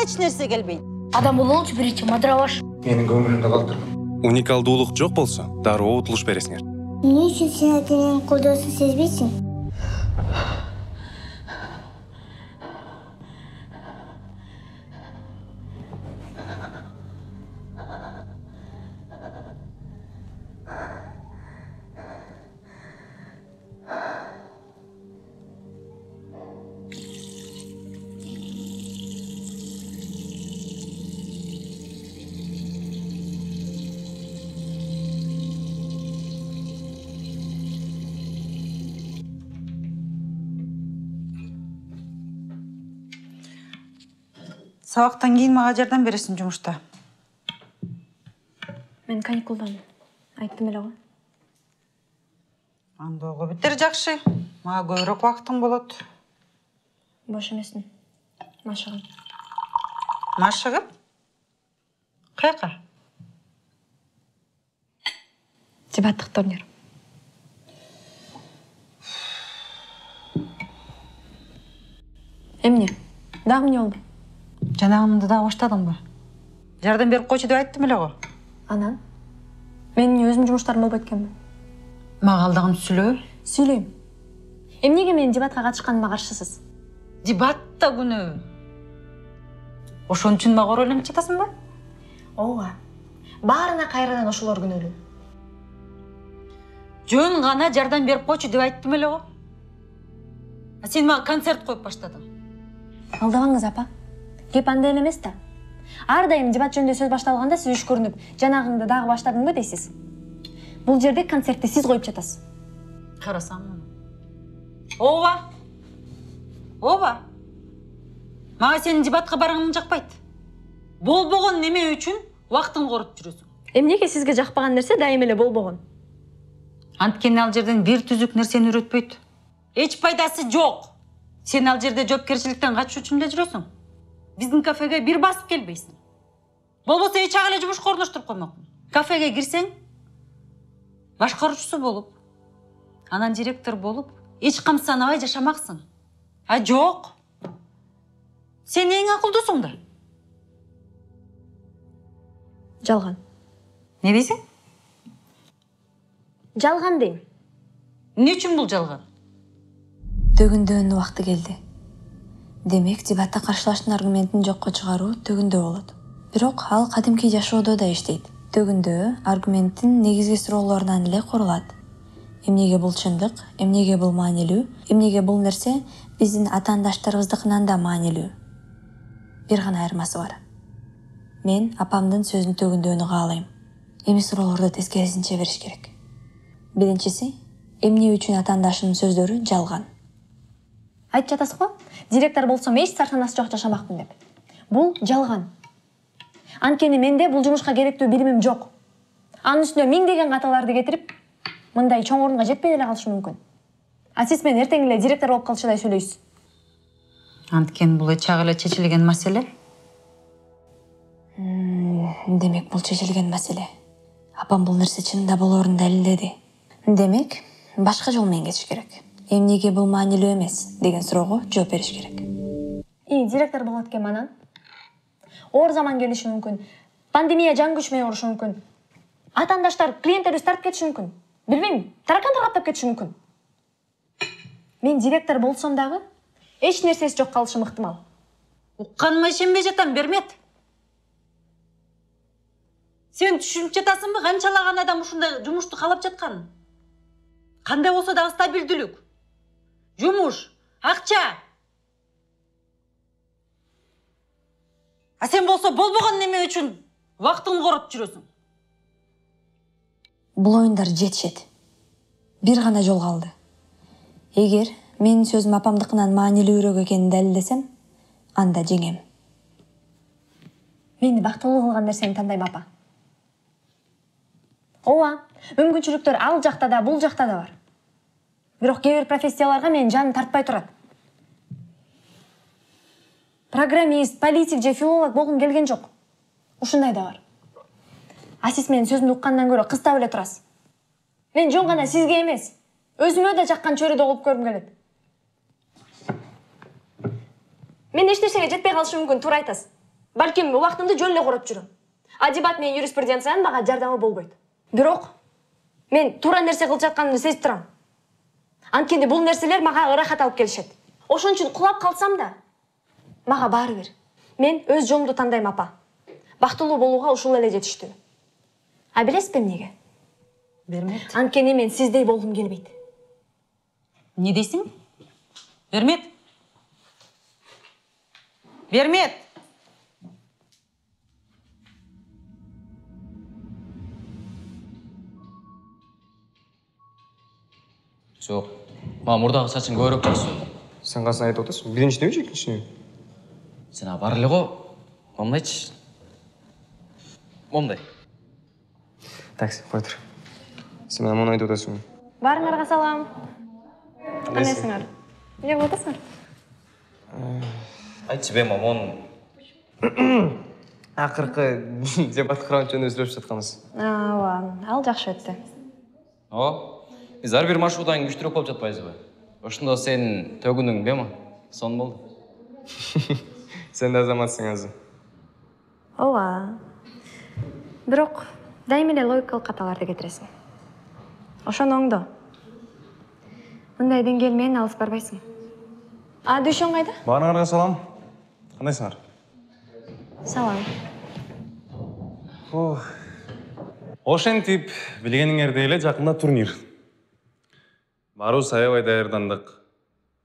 эч нерсе келбейт. Адам болуңчу биринчи мадыра баш. Менин көңүлүмдө калтырган. Уникалдуулук жок болсо, дароо утулуш бересиңер. Эмне үчүн сен атеңдин колдоосун сезбейсиң? Сабактан кийин мага жардам бересиң жумушта. Мен каникулдамын. Айттым эле го. Анда ого бетер жакшы. Мага көбүрөөк убактың болот. Бош эмесмин. Машыгым. Машыгып? Каяка? Дебаттык турнир. Эмне? Дагы эмне болду? Жанагымды да баштадыңбы? Жардам берип койчу деп айттым эле го. Анан? Мен өзүм жумуштарым болбойт экенби? Мага алдагын сүйлөбө. Сүйлөйм. Эмнеге менин дебатка катышканыма каршысыз? Дебат да күнөө. Ошон үчүн мага оройлонуп жатасыңбы? Ооба. Баарына кайрадан ошолор күнөөлүү. Жөн гана жардам берип койчу деп айттым эле го. Сен мага концерт коюп баштадың. Алдабаңыз, апа. Кеп анда эле эмес да. Ар дайым дебат жөнүндө сөз башталганда сиз үшкөрүнүп, жанагыңды дагы баштадыңбы дейсиз. Бул жерде концертти сиз коюп жатасыз. Карасаң муну. Ооба. Ооба. Мага сенин дебатка барганың жакпайт. Болбогон неме үчүн убактыңды коротуп жүрөсүң. Эмнеге сизге жакпаган нерсе дайым эле болбогон? Анткени ал жерден бир түзүк нерсени үйрөтпөйт. Эч пайдасы жок. Сен ал жерде жоопкерчиликтен качуу үчүн эле жүрөсүң. Биздин кафеге бир басып келбейсиң. Болбосо эч ак эле жумушка орноштуруп коймокмун. Кафеге кирсең, башкаруучусу болуп, анан директор болуп, эч камсанабай жашамаксың. А жок. Сен эң акылдуусуң да. Жалган. Не дейсиң? Жалган дейм. Эмне үчүн бул жалган? Төгүндөөнүн убакты келди. Демек, дебатта каршылаштын аргументин жокко чыгаруу төгүндөө болот. Бирок ал кадимки жашоодо да иштейт. Төгүндөө аргументтин негизги суроолорунан эле курулат. Эмнеге бул чындык, эмнеге бул маанилүү, эмнеге бул нерсе биздин атаандаштарыбыздыкынан да маанилүү. Бир гана айырмасы бар. Мен апамдын сөзүн төгүндөөнү каалайм. Эми суроолорду тескерисинче бериш керек. Биринчиси, эмне үчүн атаандашымдын сөздөрү жалган? Айтып жатасыз го? Директор болсом эч сарсанасы жок жашамакмын деп. Бул жалган. Анткени менде бул жумушка керектүү билимим жок. Анын үстүнө миңдеген каталарды кетирип, мындай чоң орунга жетпей эле калышы мүмкүн. А сиз мен эртең эле директор болуп калчудай сүйлөйсүз. Анткени бул эч ак эле чечилген маселе. Демек, бул чечилген маселе. Апам бул нерсе чынында болоорун далилдеди. Демек, башка жол менен кетиш керек. Эмнеге бул маанилүү эмес деген суроого жооп бериш керек. Директор болот экен анан? Оор заман келиши мүмкүн. Пандемия жан күчмөй урушу мүмкүн. Атаандаштар, клиенттерибиз тартып кетиши мүмкүн. Билбейм, таракандар каптап кетиши мүмкүн. Мен директор болсом дагы эч нерсеси жок калышым ыктымал. Укканыма ишенбей жатам, Бермет. Сен түшүнүп жатасыңбы, канчалаган адам ушундай жумушту каалап жатканын? Кандай болсо дагы стабилдүүлүк, жумуш, акча. А сен болсо болбогон неме үчүн убактыңды коротуп жүрөсүң. Бул оюндар жетишет. Бир гана жол калды. Эгер менин сөзүм апамдыкынан маанилүүрөөк экенин далилдесем, анда жеңем. Мени бактылуу кылган нерсени тандайм, апа. Ооба, мүмкүнчүлүктөр ал жакта да, бул жакта да бар. Бирок кээ бир профессияларга менин жаным тартпай турат. Программист, политик же филолог болгум келген жок. Ушундай да бар. А сиз менин сөзүмдү уккандан көрө кыстап эле турасыз. Мен жөн гана сизге эмес, өзүмө да жаккан чөйрөдө болуп көргүм келет. Мен эч нерсеге жетпей калышы мүмкүн, туура айтасыз. Балким убактымды жөн эле корап жүрөм. Адибат менен юриспруденциянын мага жардамы болбойт. Бирок мен туура нерсе кылып жатканымды сезип турам. Анткени бул нерселер мага ырахат алып келишет. Ошон үчүн кулап калсам да мага баары бир. Мен өз жолумду тандайм, апа. Бактылуу болууга ушул эле жетиштүү. А билесизби эмнеге? Бермет. Анткени мен сиздей болгум келбейт. Не дейсің? Бермет. Бермет. Жоқ, маған мұрдағы сачың көріп тұрсың. Сен қасын айтып отырсың? Биринчине ме, экинчине ме? Сен бар эле го. Момундай айтчы. Момундай. Такси, қой тұр. Сен маған мұны айтып отырсың. Барыңарга салам. Кандайсыңар? Эмне кылып атасыңар? Айтчы бе, мамон. Акыркы дебат курган жөнүндө сүйлөшүп жатканбыз. Ооба, ал жакшы өттү. Биз ар бир маршруттан күчтүүрөөк болуп жатпайбызбы? Ошондо сен төгүнүң бема? Сон болду. Сен да азаматсың азыр. Ооба. Бирок дайыма эле логикалык каталарды кетиресиң. Ошону оңдо. Мындай деңгээл менен алыс барбайсың. А дүйшөң кайда? Баарыңарга салам. Кандайсыңар? Салам. Ошентип билгениңердей эле жакында турнир. Барыбыз аябай даярдандык.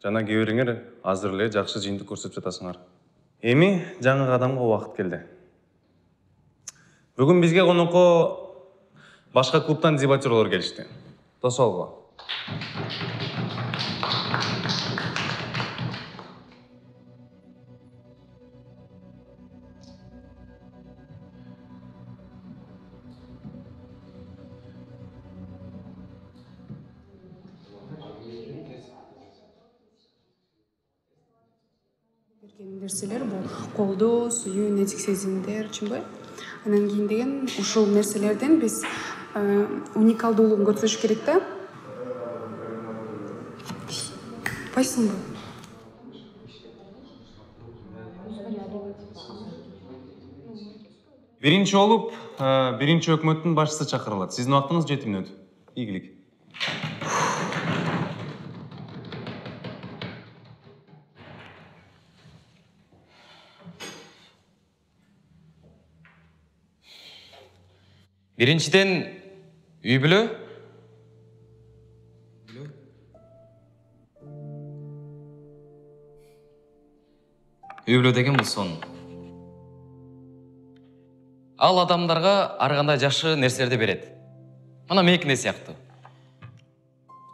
Жана кээ бириңер азыр эле жакшы жыйынтык көрсөтүп жатасыңар. Эми жаңы кадамга убакыт келди. Бүгүн бизге конокко башка клубтан дебатерлор келишти. Тосолго. Нерселер бул колдоо, сүйүү, нетик сезимдер, чынбы? Анан кийин деген ушул нерселерден биз уникалдуулугун көрсөтүш керек да. Байсыңбы? Биринчи болуп, биринчи өкмөттүн башчысы чакырылат. Сиздин убактыңыз 7 мүнөт. Ийгилик. Биринчиден үй бүлө. Үй бүлө деген бул сон. Ал адамдарга ар кандай жакшы нерселерди берет. Мына меникине сыяктуу.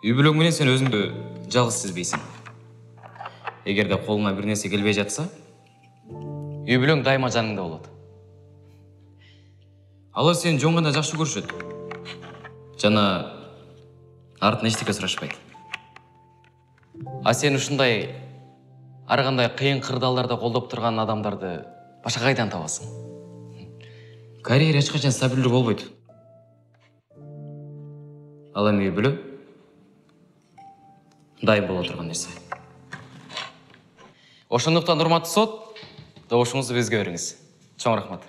Үй бүлөң менен сен өзүңдү жалгыз сезбейсиң. Эгерде колуңа бир нерсе келбей жатса, үй бүлөң дайыма жаныңда болот. Алар сен жоңганда жакшы көрүшөт. Жана артынан эчтеке сурашпайт. А сен ушундай ар кандай кыйын кырдаалдарда колдоп турган адамдарды башка кайдан табасың? Карьера эч качан стабилдүү болбойт. Ал эми үй бүлө дайым боло турган нерсе. Ошондуктан урматтуу сот, добушуңузду бизге бериңиз. Чоң рахмат.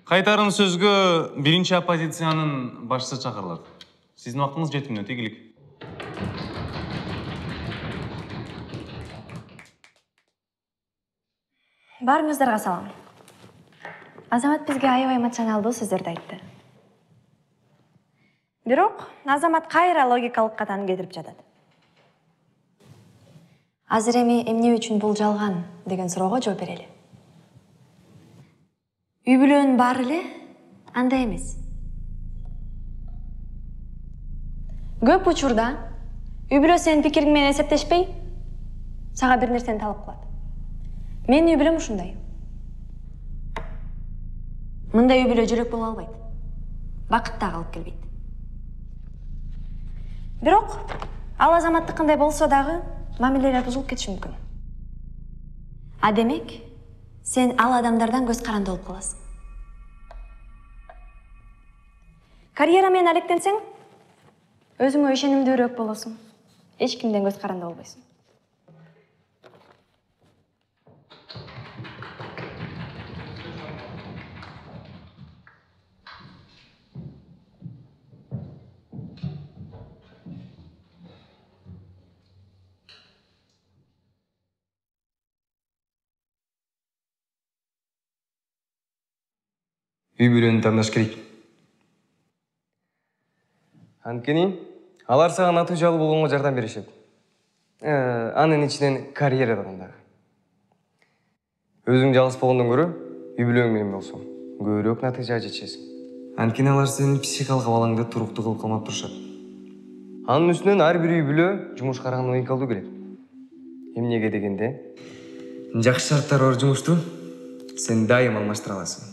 Кайтарым сөзгө биринчи оппозициянын башчысы чакырылат. Сиздин убактыңыз 7 мүнөт. Ийгилик. Барыңыздарга салам. Азамат бизге аябай эмоционалдуу сөздөрдү айтты. Бирок Азамат кайра логикалык катаны кетирип жатат. Азыр эми эмне үчүн бул жалган деген суроого жооп берели. Үй бүлөнүн баары эле андай эмес. Көп учурда үй бүлө сенин пикириң менен эсептешпей, сага бир нерсени талап кылат. Менин үй бүлөм ушундай. Мындай үй бүлө жөлөк боло албайт. Бакыт да калып келбейт. Бирок ал Азаматтыкындай болсо дагы мамилелер бузулуп кетиши мүмкүн. А демек, сен ал адамдардан көз каранды болуп каласың. Карьера менен алектенсең, өзүңө ишенимдүүрөөк болосуң. Эч кимден көз каранды болбойсуң. үй бүлөнү тандаш керек. Анткени алар сага натыйжалуу болгонго жардам беришет. Анын ичинен карьерадан дагы. Өзүң жалгыз болгондон көрө үй бүлөң менен болсо көбүрөөк натыйжага жетишесиң. Анткени алар сенин психикалык абалыңды туруктуу кылып калмап турушат. Анын үстүнөн ар бир үй бүлө жумуш караган уникалдуу келет. Эмнеге дегенде, жакшы шарттар бар жумушту сен дайым алмаштыра аласың.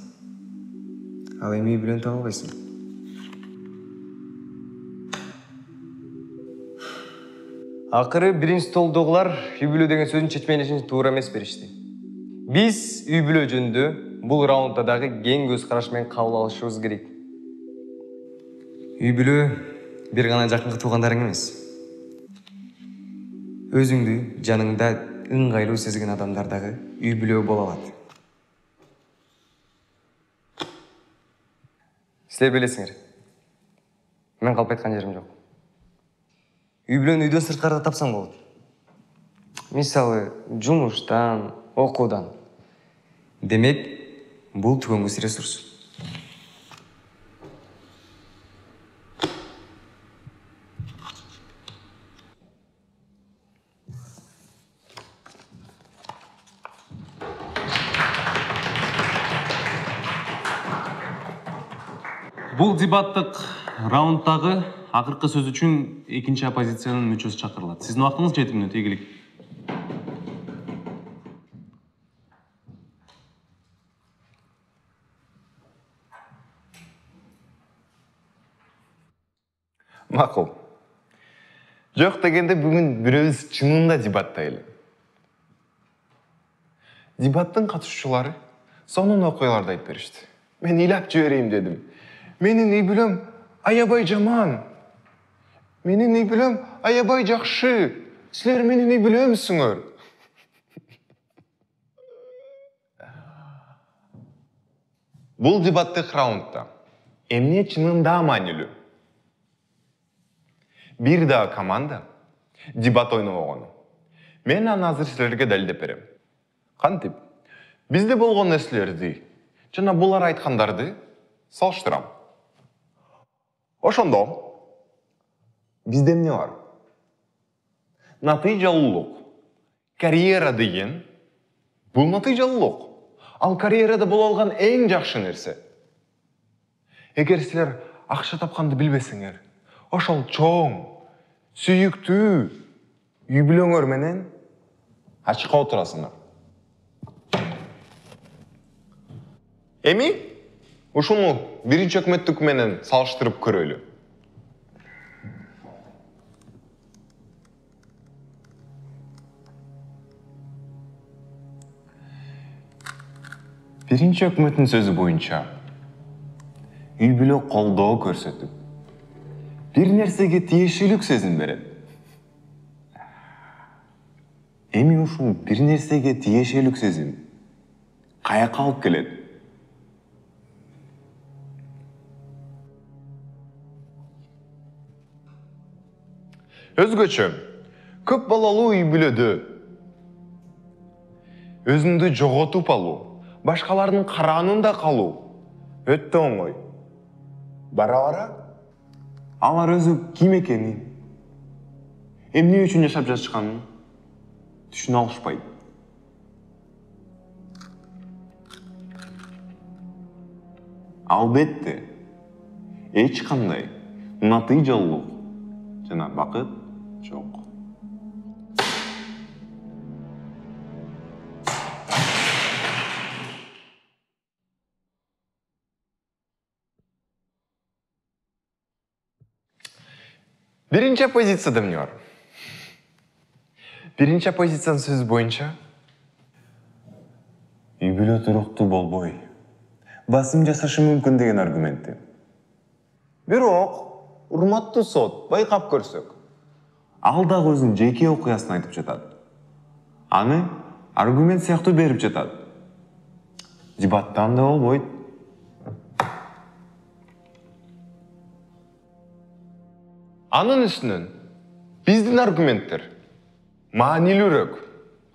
Ал эми үй бүлөнү таба албайсың. Акыры биринчи столдогулар үй бүлө деген сөзүн чечмелешин туура эмес беришти. Биз үй бүлө жөнүндө бул раундда дагы кең көз караш менен кабыл алышыбыз керек. Үй бүлө бир гана жакынкы туугандарың эмес. Өзүңдү жаныңда ыңгайлуу сезген адамдар дагы үй бүлө боло алат. Силер билесиңер. Мен калп айткан жерим жок. Үй бүлөнү үйдөн сырткарда тапсаң болот. Мисалы, жумуштан, окуудан. Демек, бул түгөнгүс ресурс. Бул дебаттык раундтагы акыркы сөз үчүн экинчи оппозициянын мүчөсү чакырылат. Сиздин убактыңыз 7 мүнөт, ийгилик. Макул. Жок дегенде бүгүн бирөөбүз чынында дебаттайлы. Дебаттын катышуучулары сонун окуяларды айтып беришти. Мен ыйлап жиберейин дедим. Менин үй бүлөм аябай жаман. Менин үй бүлөм аябай жакшы. Силер менин үй бүлөмсүңөр. Бул дебаттык раундда эмне чынында маанилүү? Бир дагы команда дебат ойнобогону. Мен аны азыр силерге далилдеп берем. Кантип? Бизде болгон нерселерди жана булар айткандарды салыштырам. Ошондо бизде эмне бар? Натыйжалуулук. Карьера деген бул натыйжалуулук. Ал карьерада боло алган эң жакшы нерсе. Эгер силер акча тапканды билбесеңер, ошол чоң, сүйүктүү үй бүлөңөр менен ачыкка отурасыңар. Эми ушуну биринчи өкмөттүк менен салыштырып көрөлү. Биринчи өкмөттүн сөзү боюнча үй бүлө колдоо көрсөтүп, бир нерсеге тиешелик сезим берет. Эми ушул бир нерсеге тиешелик сезим каяка алып келет? Өзгөчө, көп балалуу үй бүлөдө өзүңдү жоготуп алуу, башкалардын караанында калуу өтө оңой. Бара-бара алар өзү ким экенин, эмне үчүн жашап жатышканын түшүнө алышпайт. Албетте, эч кандай натыйжалуулук жана бакыт жок. Биринчи оппозицияда эмне бар? Биринчи оппозициянын сөзү боюнча үй бүлө туруктуу болбой, басым жасашы мүмкүн деген аргументти. Бирок, урматтуу сот, байкап көрсөк, ал дагы өзүнүн жеке окуясын айтып жатат. Аны аргумент сыяктуу берип жатат. Дебаттан да болбойт. Анын үстүнөн биздин аргументтер маанилүүрөөк.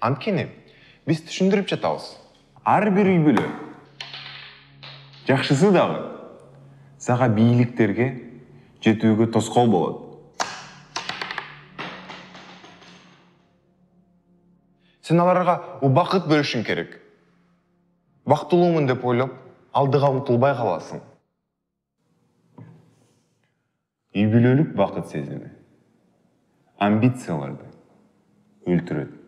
Анткени биз түшүндүрүп жатабыз. Ар бир үй бүлө Жакшысы дагы сага бийликтерге жетүүгө тоскоол болот. Сен аларга убакыт бөлүшүң керек. Бактылуумун деп ойлоп, алдыга умтулбай каласың. Үй бүлөлүк бакыт сезими амбицияларды өлтүрөт.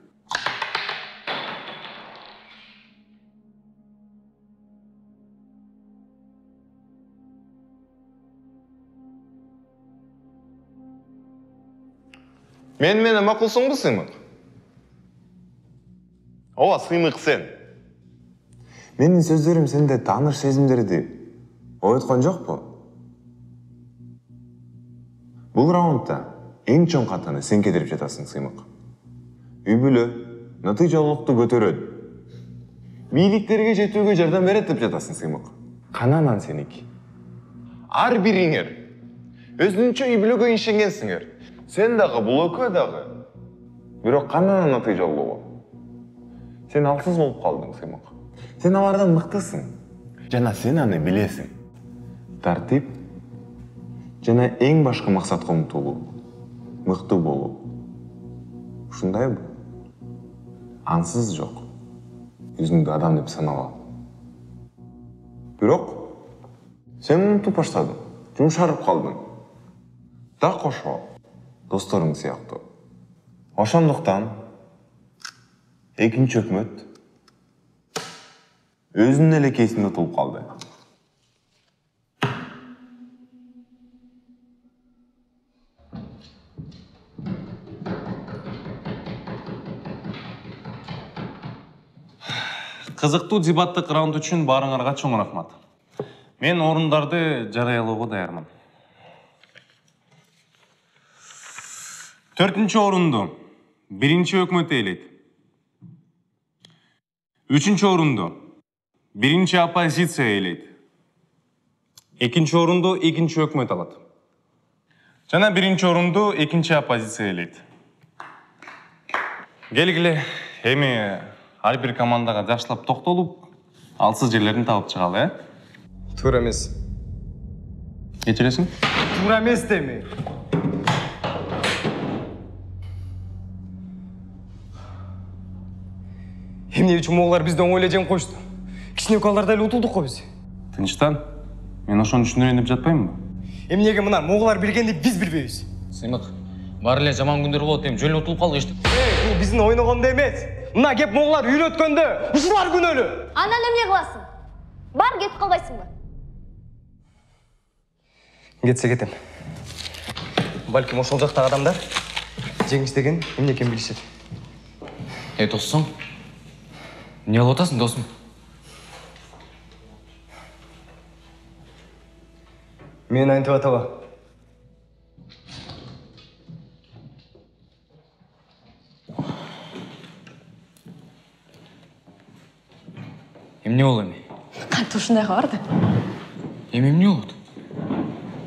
Менен макулсуңбу, Сыймык? Ооба, Сыймык сен. Менин сөздөрүм сенде тааныш сезимдерди оюткан жокпу? Бул раундда эң чоң катаны сен кетирип жатасың, Сыймык. Үй бүлө натыйжалуулукту көтөрөт. Бийликтерге жетүүгө жардам берет деп жатасың, Сыймык. Кананан сеники. Ар бириңер өзүнчө үй бүлөгө ишенгенсиңер. Сен дагы, бул экөө дагы. Бирок кананан натыйжалуу. Сен алсыз болуп калдың, Сыймык. Сен алардан мыктысың. Жана сен аны билесиң. Тартип жана эң башкы максатка умтулуу. Мыкты болуу. Ушундайбы? Ансыз жок. Өзүңдү адам деп санала. Бирок сен унутуп баштадың. Жумшарып калдың. Да кошо досторуң сыяктуу. Ошондуктан экинчи өкмөт өзүнүн эле кейсинде утулуп калды. Кызыктуу дебаттык раунд үчүн баарыңарга чоң рахмат. Мен орундарды жарыялоого даярмын. 4-нчү орунду биринчи өкмөт ээлейт. 3-нчү орунду биринчи оппозиция ээлейт. 2-нчи орунду экинчи өкмөт алат. Жана 1-нчи орунду экинчи оппозиция ээлейт. Келгиле, эми ар бир командага жакшылап токтолуп, алсыз жерлерин табып чыгалы, Туура эмес. Кечиресиң? Туура эмес деми. Эмне үчүн моголар бизди оңой эле жеңип коюшту? Кичине укаларда эле утулдук го биз. Тынчтан. Мен ошону түшүнөрүн деп жатпаймынбы? Эмнеге мына моголар билгенди биз билбейбиз? Сыймык, баары эле жаман күндөр болот, эми жөн эле утулуп калдык эчтек. Бул биздин ойногондо эмес. Мына кеп моголар үйрөткөндө ушулар күнөөлүү. Анан эмне кыласың? Бар кетип калбайсыңбы? Кетсе кетем. Балким ошол жактагы адамдар жеңиш деген эмне экенин билишет. Досуң? Эмне кылып атасың, досум? Мен антип атабы. Эмне болду эми? Кантип ушундай кабарды? Эми эмне болот?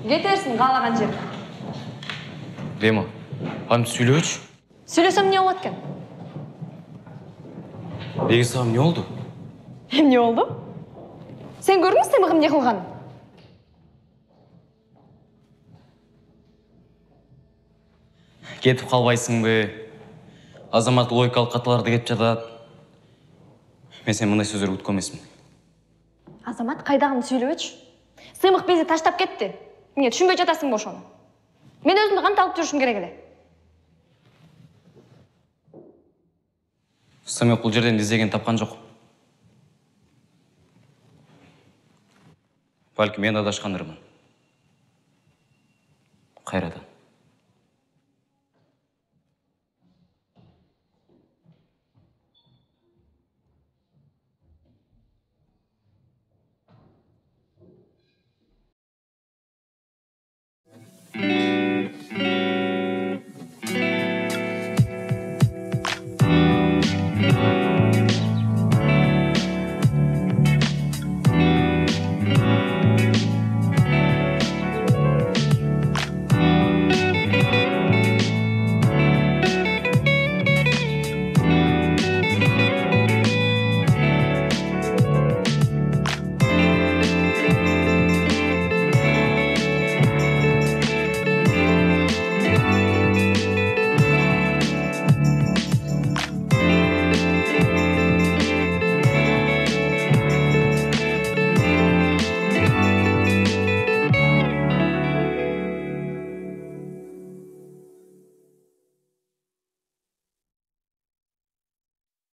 Кетерсиң каалаган жерге. Дема, кантип сүйлөчү? Сүйлөсөм эмне болот экен? Деги сага эмне болду? Эмне болду? Сен көрдүңбү Сыймык эмне кылганын? Кетип калбайсыңбы? Азамат логикалык каталарды кетип жатат. Мен сен мындай сөздөрдү күткөн эмесмин. Азамат кайдагыны сүйлөбөчү. Сыймык бизди таштап кетти. Эмне түшүнбөй жатасыңбы ошону? Мен өзүмдү кантип алып жүрүшүм керек эле? Сыймык бул жерден издеген тапкан жок. Балким мен адашкандырмын. Кайрадан.